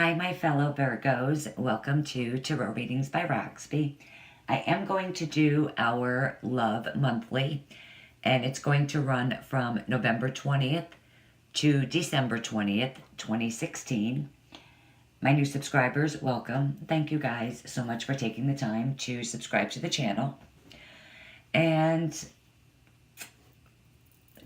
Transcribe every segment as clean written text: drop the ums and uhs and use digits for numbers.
Hi, my fellow Virgos. Welcome to Tarot Readings by Roxby. I am going to do our Love Monthly, and it's going to run from November 20th to December 20th, 2016. My new subscribers, welcome. Thank you guys so much for taking the time to subscribe to the channel. And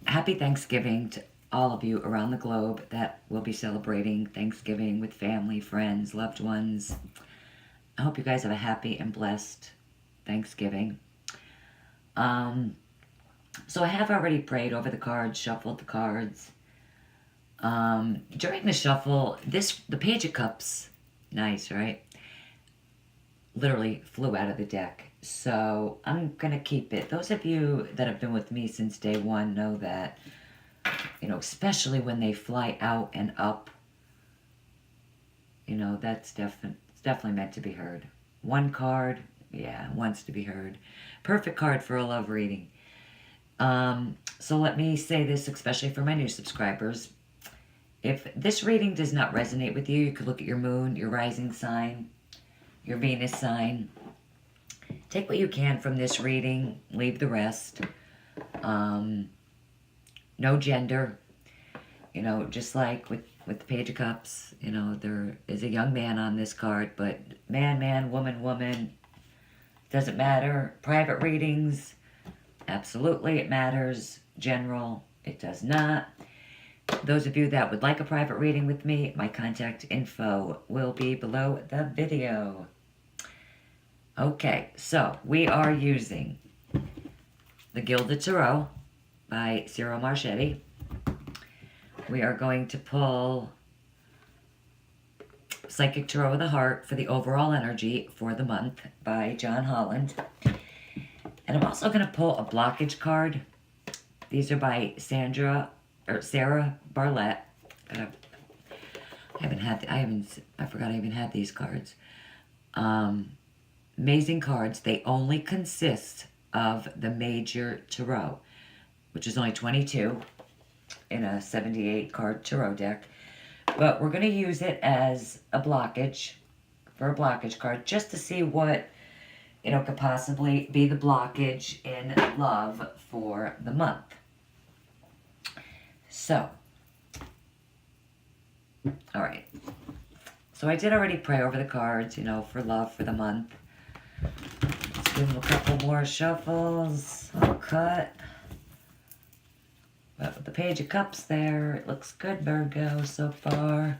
happy Thanksgiving to all of you around the globe that will be celebrating Thanksgiving with family, friends, loved ones. I hope you guys have a happy and blessed Thanksgiving. So I have already prayed over the cards, shuffled the cards. During the shuffle, the Page of Cups, nice, right? Literally flew out of the deck. So I'm going to keep it. Those of you that have been with me since day one know that, especially when they fly out and up, that's definitely meant to be heard. One card, yeah, wants to be heard. Perfect card for a love reading. So let me say this, especially for my new subscribers. If this reading does not resonate with you, you could look at your moon, your rising sign, your Venus sign. Take what you can from this reading, leave the rest. No gender. Just like with the Page of Cups, there is a young man on this card, but man, woman, doesn't matter. Private readings, absolutely it matters. General, it does not. Those of you that would like a private reading with me, my contact info will be below the video. Okay, so we are using the Gilded Tarot by Ciro Marchetti. We are going to pull Psychic Tarot of the Heart for the overall energy for the month by John Holland. And I'm also going to pull a blockage card. These are by Sarah Barlett. I forgot I even had these cards. Amazing cards. They only consist of the major tarot, which is only 22 in a 78 card tarot deck. But we're going to use it as a blockage, for a blockage card, just to see what, could possibly be the blockage in love for the month. So, all right. So I did already pray over the cards, for love for the month. Let's give them a couple more shuffles. I'll cut. But with the Page of Cups there, it looks good, Virgo, so far.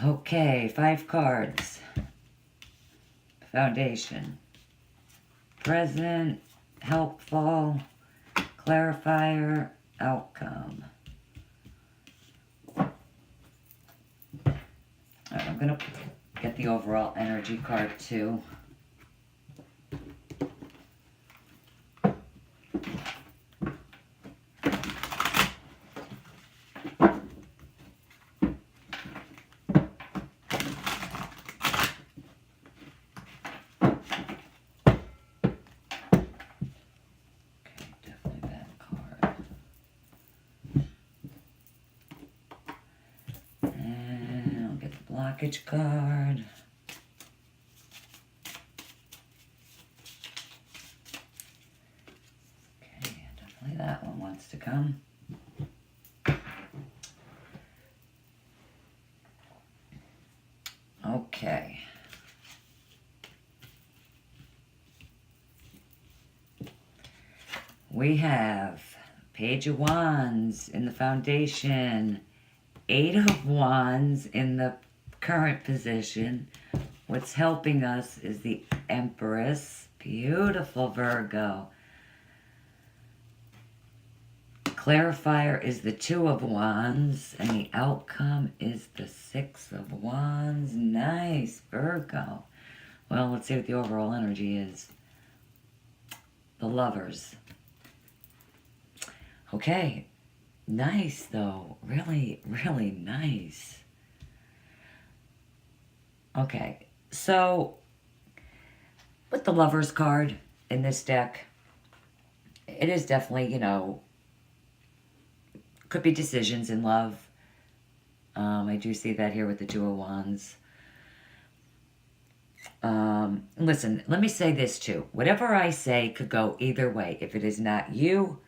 Okay, 5 cards. Foundation. Present, helpful, clarifier, outcome. All right, I'm going to get the overall energy card too. Blockage card. Okay, definitely that one wants to come. Okay. We have Page of Wands in the foundation, 8 of Wands in the current position. What's helping us is the Empress. Beautiful, Virgo. clarifier is the Two of Wands, and the outcome is the Six of Wands. Nice, Virgo. Well, let's see what the overall energy is. The Lovers. Okay. Nice, though. Really, really nice. Okay. So, with the Lovers card in this deck, it is definitely, could be decisions in love. I do see that here with the Two of Wands. Listen, let me say this too. Whatever I say could go either way. If it is not you,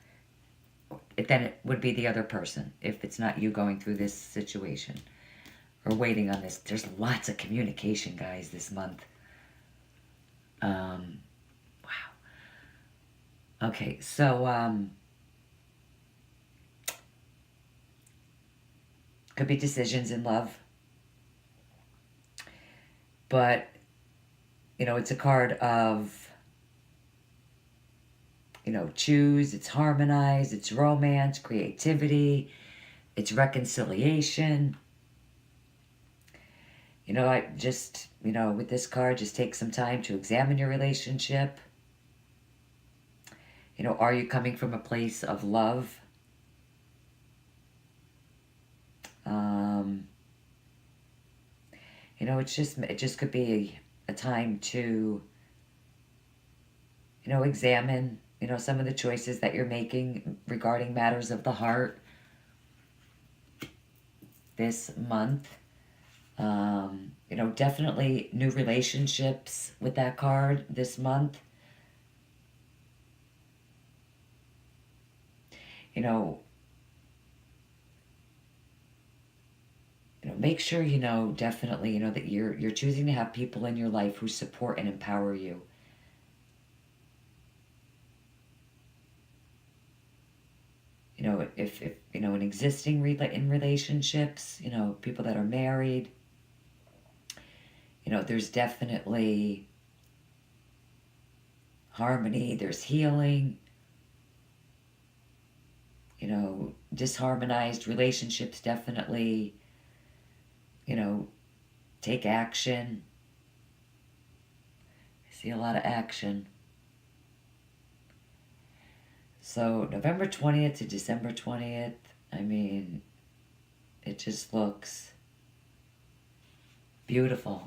then it would be the other person. If it's not you going through this situation or waiting on this. There's lots of communication, guys, this month. Wow. Okay, so, could be decisions in love. But, it's a card of, choose, it's harmonize, it's romance, creativity, it's reconciliation. I just, with this card, just take some time to examine your relationship. Are you coming from a place of love? It just could be a time to, examine, some of the choices that you're making regarding matters of the heart this month. Definitely new relationships with that card this month. Make sure, definitely, that you're choosing to have people in your life who support and empower you. If in existing in relationships, people that are married, there's definitely harmony, there's healing. Disharmonized relationships definitely, take action. I see a lot of action. So November 20th to December 20th, I mean, it just looks beautiful.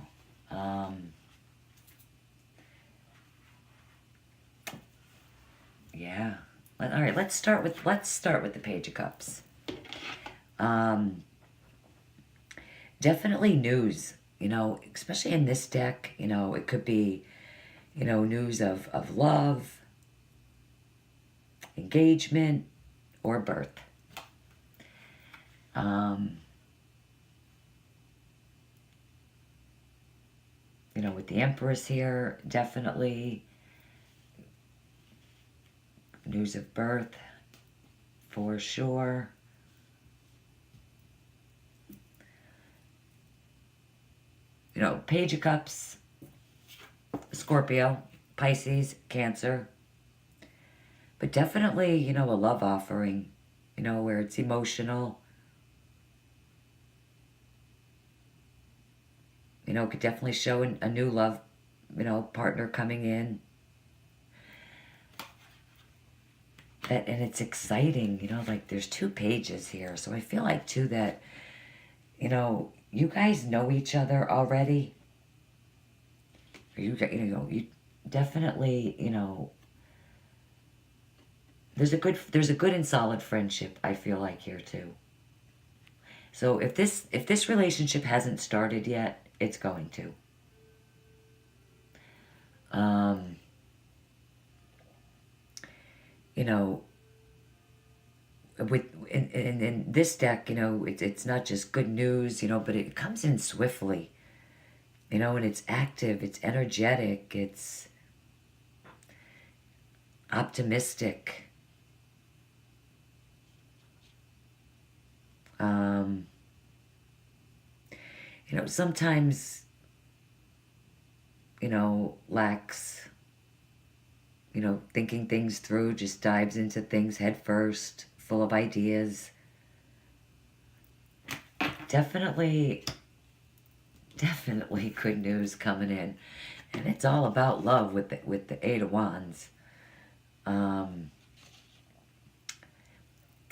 Yeah. All right, let's start with the Page of Cups. Definitely news, especially in this deck, it could be, news of love, engagement, or birth. With the Empress here, definitely news of birth, for sure. Page of Cups, Scorpio, Pisces, Cancer. But definitely, a love offering, where it's emotional. Could definitely show a new love, partner coming in. And it's exciting, like there's two pages here. So I feel like, too, that, you guys know each other already. You definitely, there's a good and solid friendship, I feel like, here too. So if this relationship hasn't started yet, it's going to. In this deck, it's not just good news, but it comes in swiftly, and it's active, it's energetic, it's optimistic. Sometimes, lacks, thinking things through, just dives into things head first, full of ideas. Definitely good news coming in. And it's all about love with the Eight of Wands. You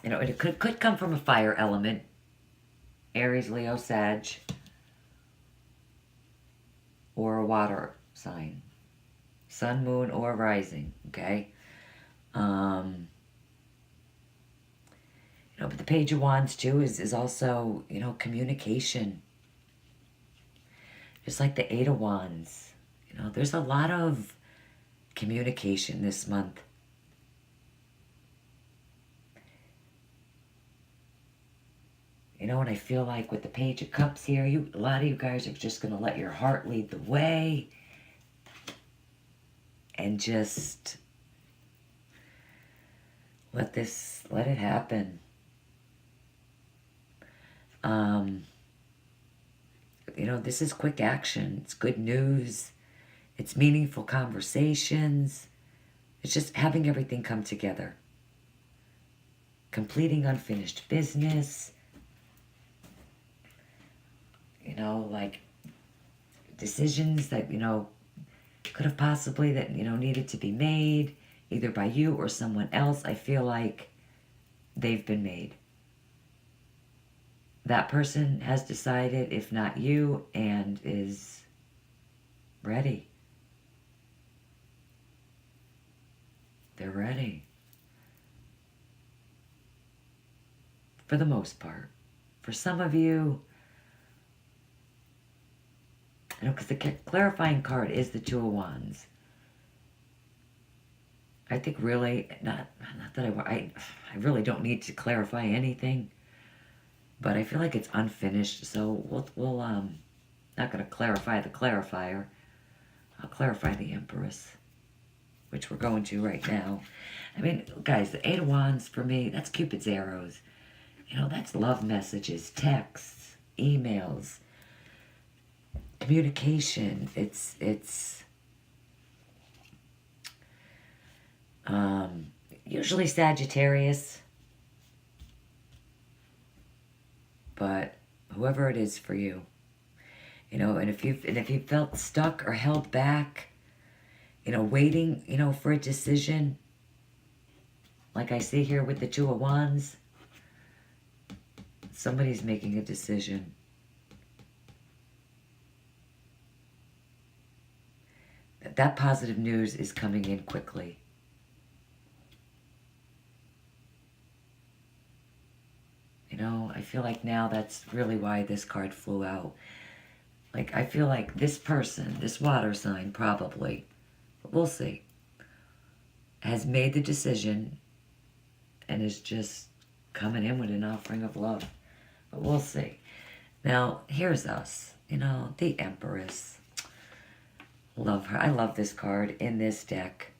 know, it could come from a fire element. Aries, Leo, Sag. Or a water sign. Sun, moon, or rising. Okay? You know, but the Page of Wands, too, is also, you know, communication. Just like the Eight of Wands. You know, there's a lot of communication this month. You know, and I feel like with the Page of Cups here, a lot of you guys are just going to let your heart lead the way. And just let it happen. You know, this is quick action. It's good news. It's meaningful conversations. It's just having everything come together. Completing unfinished business. You know, like decisions that, you know, could have possibly that, you know, needed to be made either by you or someone else. I feel like they've been made. That person has decided, if not you, and is ready. They're ready. For the most part. For some of you, you know, because the clarifying card is the Two of Wands. I think really, not that I really don't need to clarify anything. But I feel like it's unfinished, so we'll not going to clarify the clarifier. I'll clarify the Empress, which we're going to right now. I mean, guys, the Eight of Wands, for me, that's Cupid's arrows. You know, that's love messages, texts, emails, communication. It's usually Sagittarius. But whoever it is for you, you know, and if you felt stuck or held back, you know, waiting, you know, for a decision, like I see here with the Two of Wands, somebody's making a decision. That positive news is coming in quickly. You know, I feel like now that's really why this card flew out. Like, I feel like this person, this water sign probably, but we'll see, has made the decision and is just coming in with an offering of love. But we'll see. Now, here's us, you know, the Empress. Love her. I love this card in this deck.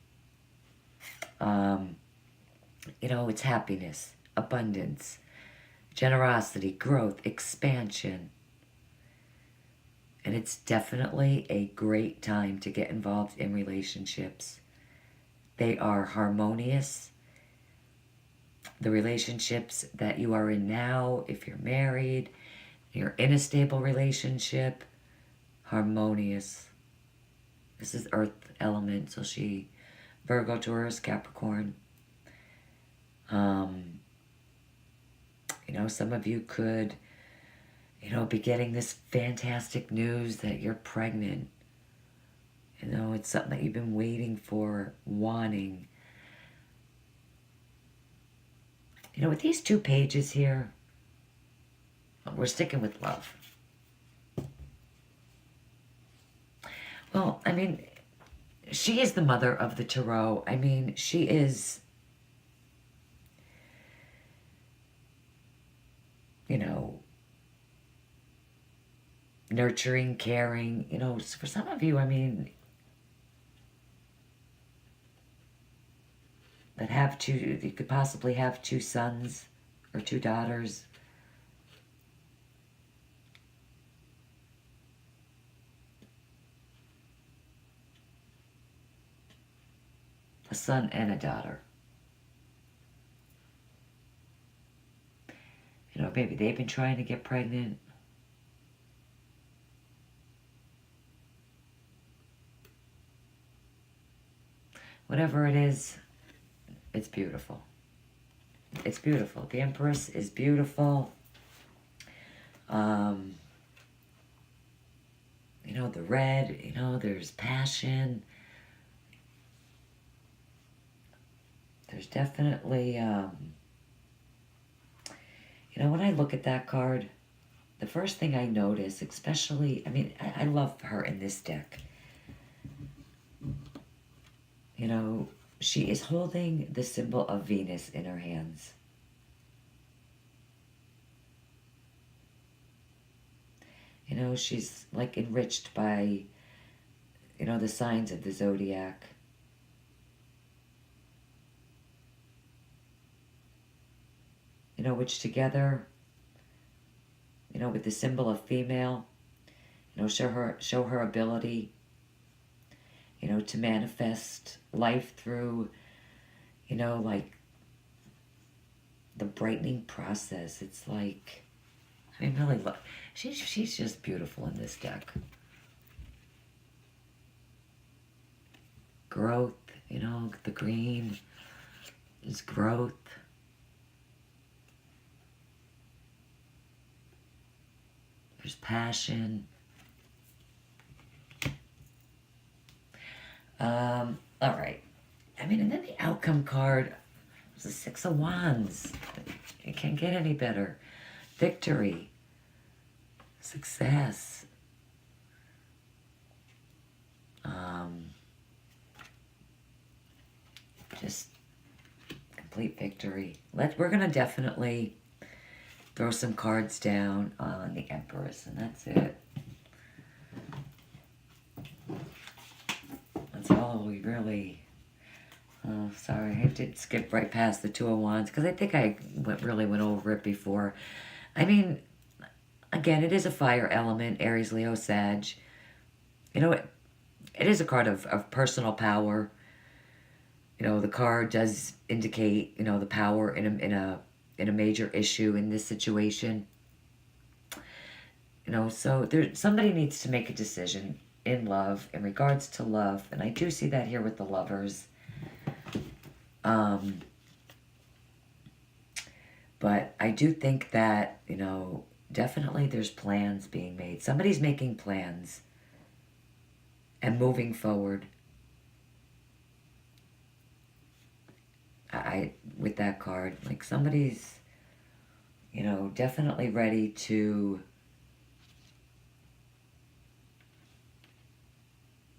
You know, it's happiness, abundance, generosity, growth, expansion. And it's definitely a great time to get involved in relationships. They are harmonious. The relationships that you are in now, if you're married, you're in a stable relationship, harmonious. This is earth element, so she, Virgo, Taurus, Capricorn. You know, some of you could, you know, be getting this fantastic news that you're pregnant. You know, it's something that you've been waiting for, wanting. You know, with these two pages here, we're sticking with love. Well, I mean, she is the mother of the Tarot. I mean, she is, you know, nurturing, caring. You know, for some of you, I mean, that have two, you could possibly have two sons or two daughters. A son and a daughter. maybe they've been trying to get pregnant. Whatever it is, it's beautiful. It's beautiful. The Empress is beautiful. You know, the red, you know, there's passion. There's definitely, you know, when I look at that card, the first thing I notice, especially, I mean, I love her in this deck. You know, she is holding the symbol of Venus in her hands. You know, she's like enriched by, you know, the signs of the zodiac. You know, which together, you know, with the symbol of female, you know, show her ability, you know, to manifest life through, you know, like the brightening process. It's like, I mean, really, look, she's just beautiful in this deck. Growth, you know, the green is growth. There's passion. All right. I mean, and then the outcome card is the Six of Wands. It can't get any better. Victory. Success. Just complete victory. We're gonna definitely throw some cards down on the Empress, and that's it. That's all we really... Oh, sorry, I did skip right past the Two of Wands, because I think I really went over it before. I mean, again, it is a fire element, Aries, Leo, Sag. You know, it is a card of personal power. You know, the card does indicate, you know, the power in a major issue in this situation. You know, so somebody needs to make a decision in love, in regards to love, and I do see that here with the Lovers. But I do think that, you know, definitely there's plans being made. Somebody's making plans and moving forward. With that card, like somebody's, you know, definitely ready to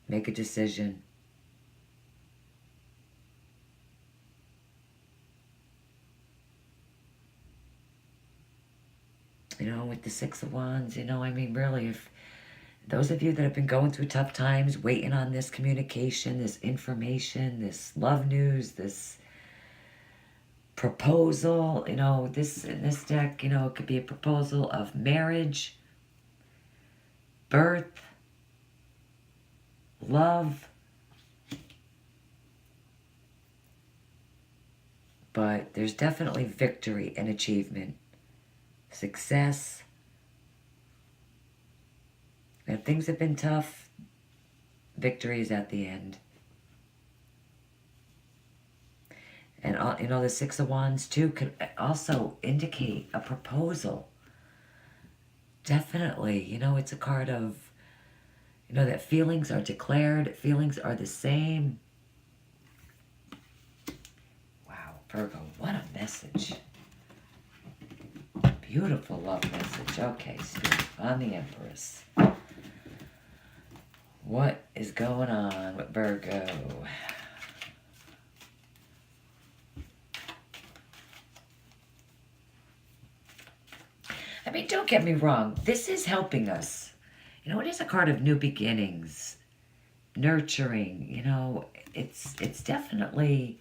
make a decision. You know, with the Six of Wands, you know, I mean, really, if those of you that have been going through tough times, waiting on this communication, this information, this love news, this proposal, you know, in this deck, you know, it could be a proposal of marriage, birth, love. But there's definitely victory and achievement, success. And if things have been tough, victory is at the end. And, you know, the Six of Wands, too, could also indicate a proposal. Definitely. You know, it's a card of, you know, that feelings are declared. Feelings are the same. Wow, Virgo, what a message. Beautiful love message. Okay, Steve, on the Empress. What is going on with Virgo? I mean, don't get me wrong. This is helping us. You know, it is a card of new beginnings, nurturing. You know, it's definitely...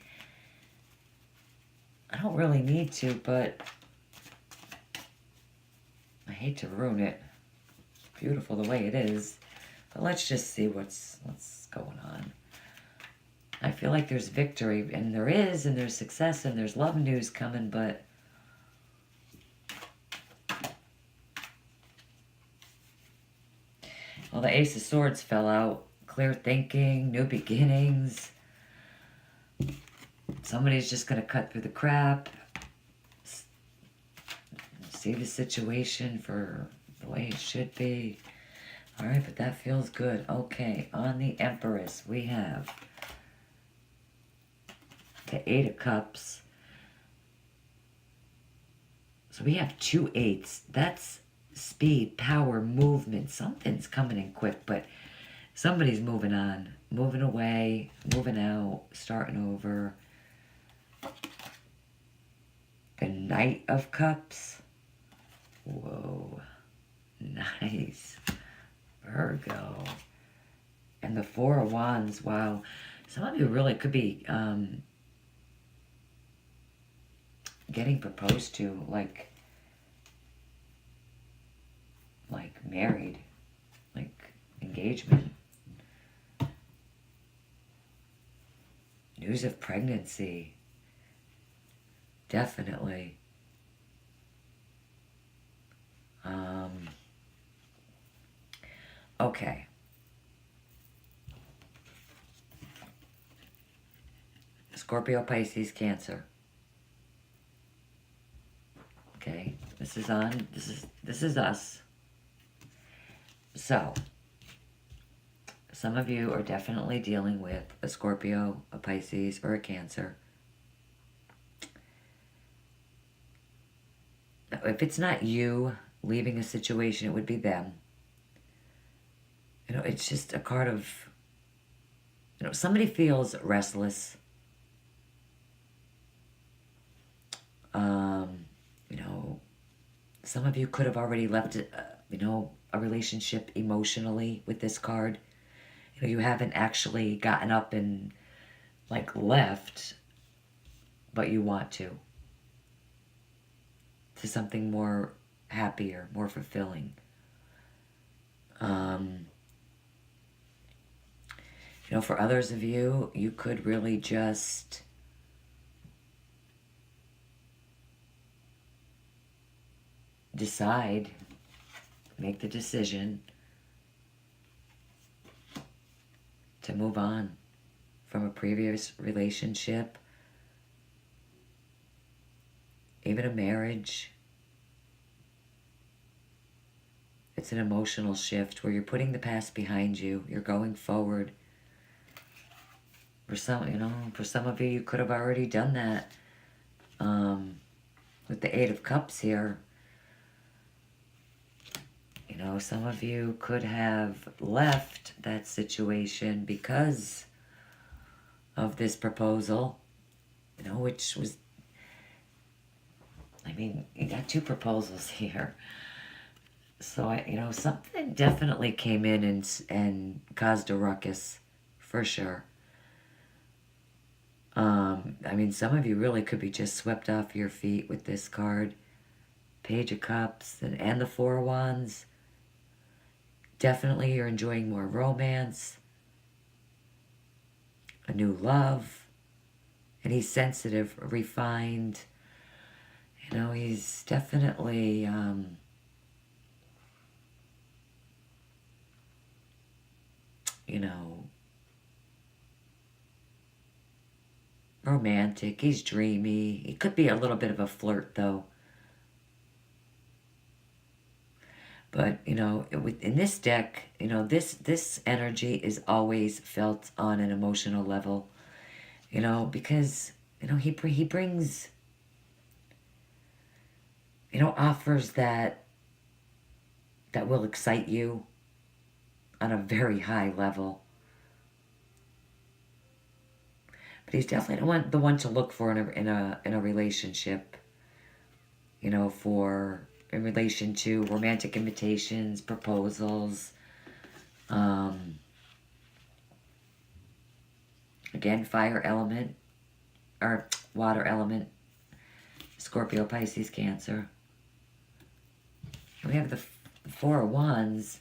I don't really need to, but I hate to ruin it. Beautiful the way it is. But let's just see what's going on. I feel like there's victory, and there is, and there's success, and there's love news coming, but Well, the Ace of Swords fell out. Clear thinking, new beginnings. Somebody's just going to cut through the crap. See the situation for the way it should be. All right, but that feels good. Okay, on the Empress, we have the Eight of Cups. So we have 2 8s. That's speed, power, movement. Something's coming in quick, but somebody's moving on, moving away, moving out, starting over. The Knight of Cups. Whoa, nice. Virgo. And the Four of Wands. Wow. Some of you really could be getting proposed to, like married, like engagement. News of pregnancy. Definitely. Okay. Scorpio, Pisces, Cancer. Okay, this is on. This is us. So, some of you are definitely dealing with a Scorpio, a Pisces, or a Cancer. Now, if it's not you leaving a situation, it would be them. You know, it's just a card of, you know, somebody feels restless. You know, some of you could have already left, you know, a relationship emotionally with this card. You know, you haven't actually gotten up and, like, left, but you want to something more happier, more fulfilling. You know, for others of you, you could really just decide, make the decision to move on from a previous relationship, even a marriage. It's an emotional shift where you're putting the past behind you. You're going forward. For some, you know, for some of you, you could have already done that. With the Eight of Cups here, you know, some of you could have left that situation because of this proposal, you know, which was, I mean, you got 2 proposals here. So, you know, something definitely came in and caused a ruckus, for sure. I mean, some of you really could be just swept off your feet with this card. Page of Cups and the Four of Wands. Definitely you're enjoying more romance, a new love. And he's sensitive, refined. You know, he's definitely, you know, romantic. He's dreamy. He could be a little bit of a flirt, though. But, you know, in this deck, you know, this energy is always felt on an emotional level. You know, because, you know, he brings, you know, offers that will excite you on a very high level. But he's definitely the one to look for in a relationship. You know, in relation to romantic invitations, proposals. Again, fire element or water element. Scorpio, Pisces, Cancer. We have the Four of Wands.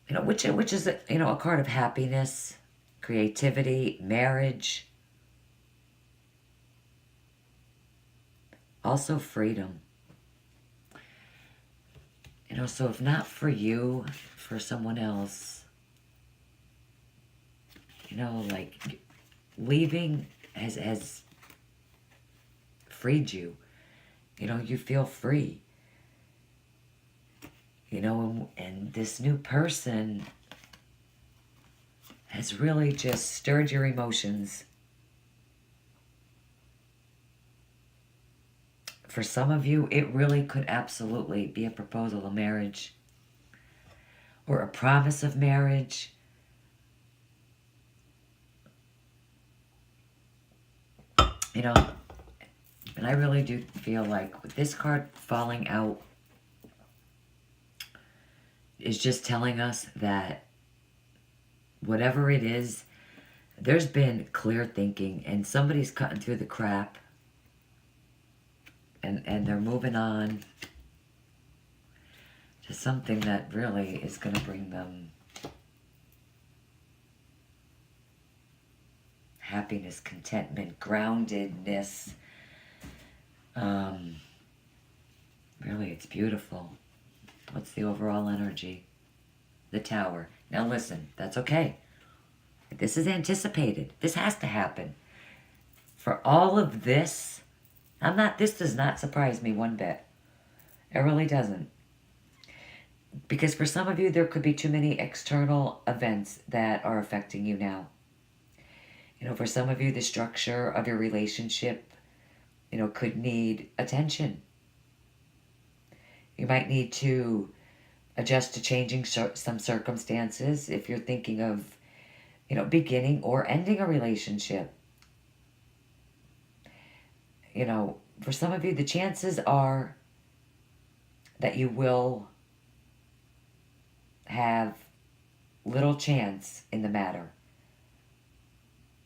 You know, which is a, you know, a card of happiness, creativity, marriage. Also freedom. You You know, so if not for you, for someone else, you know, like leaving has freed you. You know, you feel free. You know, and this new person has really just stirred your emotions. For some of you, it really could absolutely be a proposal of marriage or a promise of marriage. You know, and I really do feel like with this card falling out is just telling us that whatever it is, there's been clear thinking and somebody's cutting through the crap and they're moving on to something that really is going to bring them happiness, contentment, groundedness. Really, it's beautiful. What's the overall energy? The Tower. Now listen, that's okay. This is anticipated. This has to happen. For all of this, this does not surprise me one bit. It really doesn't. Because for some of you, there could be too many external events that are affecting you now. You know, for some of you, the structure of your relationship, you know, could need attention. You might need to adjust to changing some circumstances if you're thinking of, you know, beginning or ending a relationship. You know, for some of you, the chances are that you will have little chance in the matter.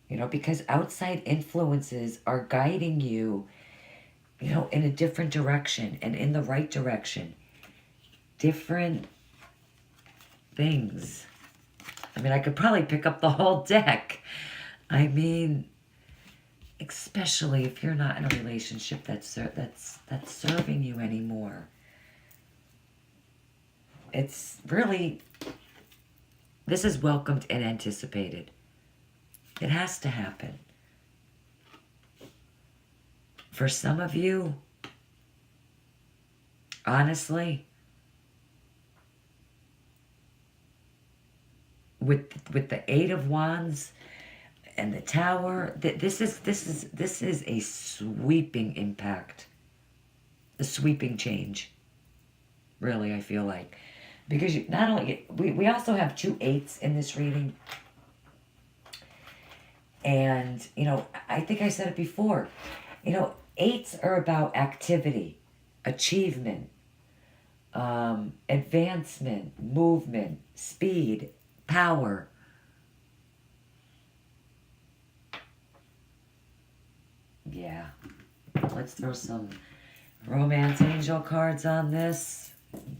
You know, because outside influences are guiding you, you know, in a different direction and in the right direction. Different things. I mean, I could probably pick up the whole deck. I mean, especially if you're not in a relationship that's serving you anymore. It's really, this is welcomed and anticipated. It has to happen. For some of you, honestly, with the Eight of Wands and the Tower, this is a sweeping impact, a sweeping change. Really, I feel like, because not only we also have 2 8s in this reading, and you know, I think I said it before. You know, 8s are about activity, achievement, advancement, movement, speed, power. Yeah. Let's throw some romance angel cards on this.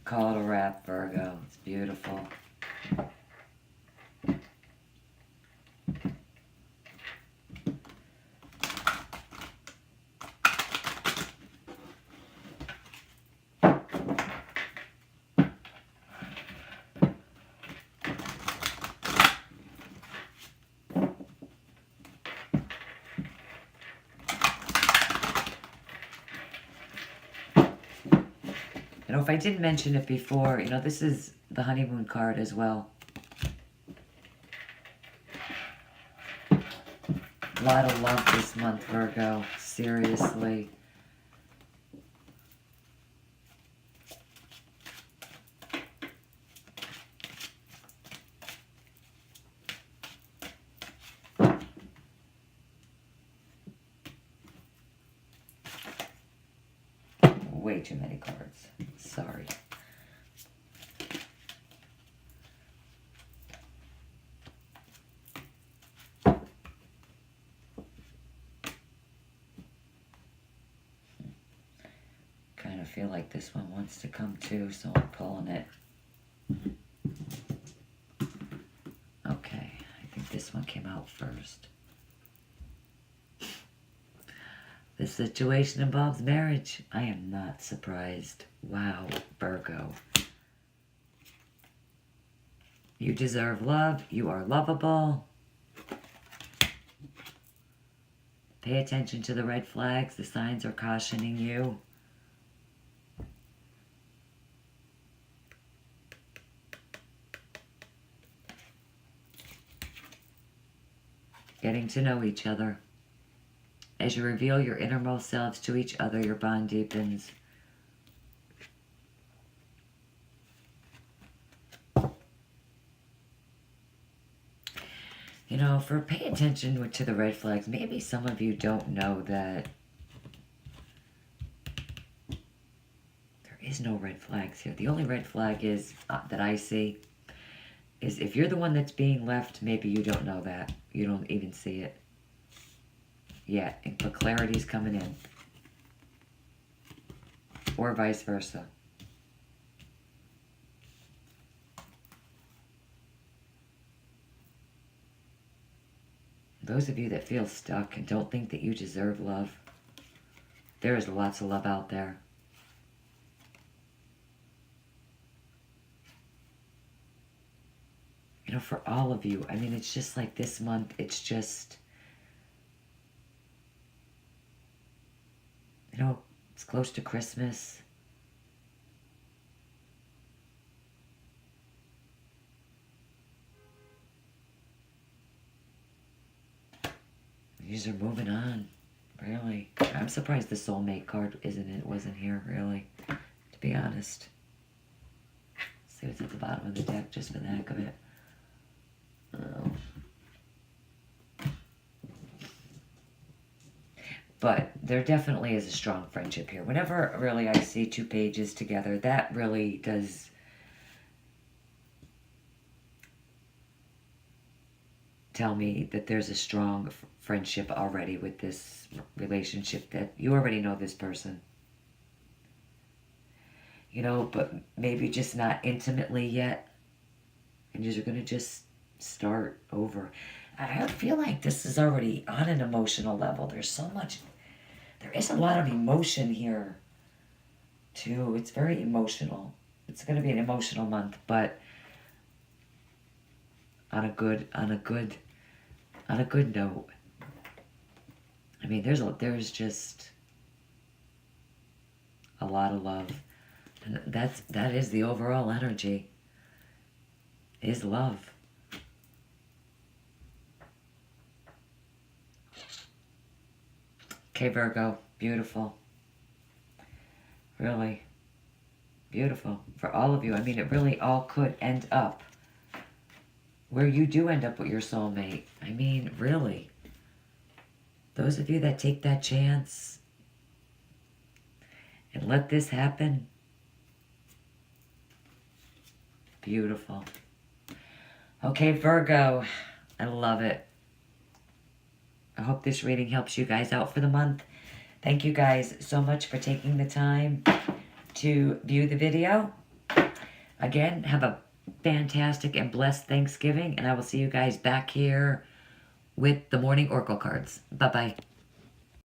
Call it a wrap, Virgo. It's beautiful. You know, if I didn't mention it before, you know, this is the honeymoon card as well. A lot of love this month, Virgo. Seriously. Way too many cards. Sorry. Kind of feel like this one wants to come too, so I'm pulling it. Okay, I think this one came out first. This situation involves marriage. I am not surprised. Wow, Virgo. You deserve love. You are lovable. Pay attention to the red flags. The signs are cautioning you. Getting to know each other. As you reveal your innermost selves to each other, your bond deepens. You know, pay attention to the red flags. Maybe some of you don't know that there is no red flags here. The only red flag is that I see is if you're the one that's being left, maybe you don't know that. You don't even see it yet. But clarity's coming in. Or vice versa. Those of you that feel stuck and don't think that you deserve love, there is lots of love out there. You know, for all of you, I mean, it's just like this month, it's just, you know, it's close to Christmas. These are moving on, really. I'm surprised the Soulmate card wasn't here, really, to be honest. Let's see what's at the bottom of the deck, just for the heck of it. Oh. But there definitely is a strong friendship here. Whenever, really, I see two pages together, that really does tell me that there's a strong friendship already with this relationship, that you already know this person. You know, but maybe just not intimately yet. And you're going to just start over. I feel like this is already on an emotional level. There is a lot of emotion here, too. It's very emotional. It's going to be an emotional month, but on a good note. I mean, there's just a lot of love, and that is the overall energy. Is love. Okay, Virgo, beautiful. Really beautiful for all of you. I mean, it really all could end up where you do end up with your soulmate. I mean, really. Those of you that take that chance and let this happen, beautiful. Okay, Virgo, I love it. I hope this reading helps you guys out for the month. Thank you guys so much for taking the time to view the video. Again, have a fantastic and blessed Thanksgiving, and I will see you guys back here with the morning oracle cards. Bye-bye.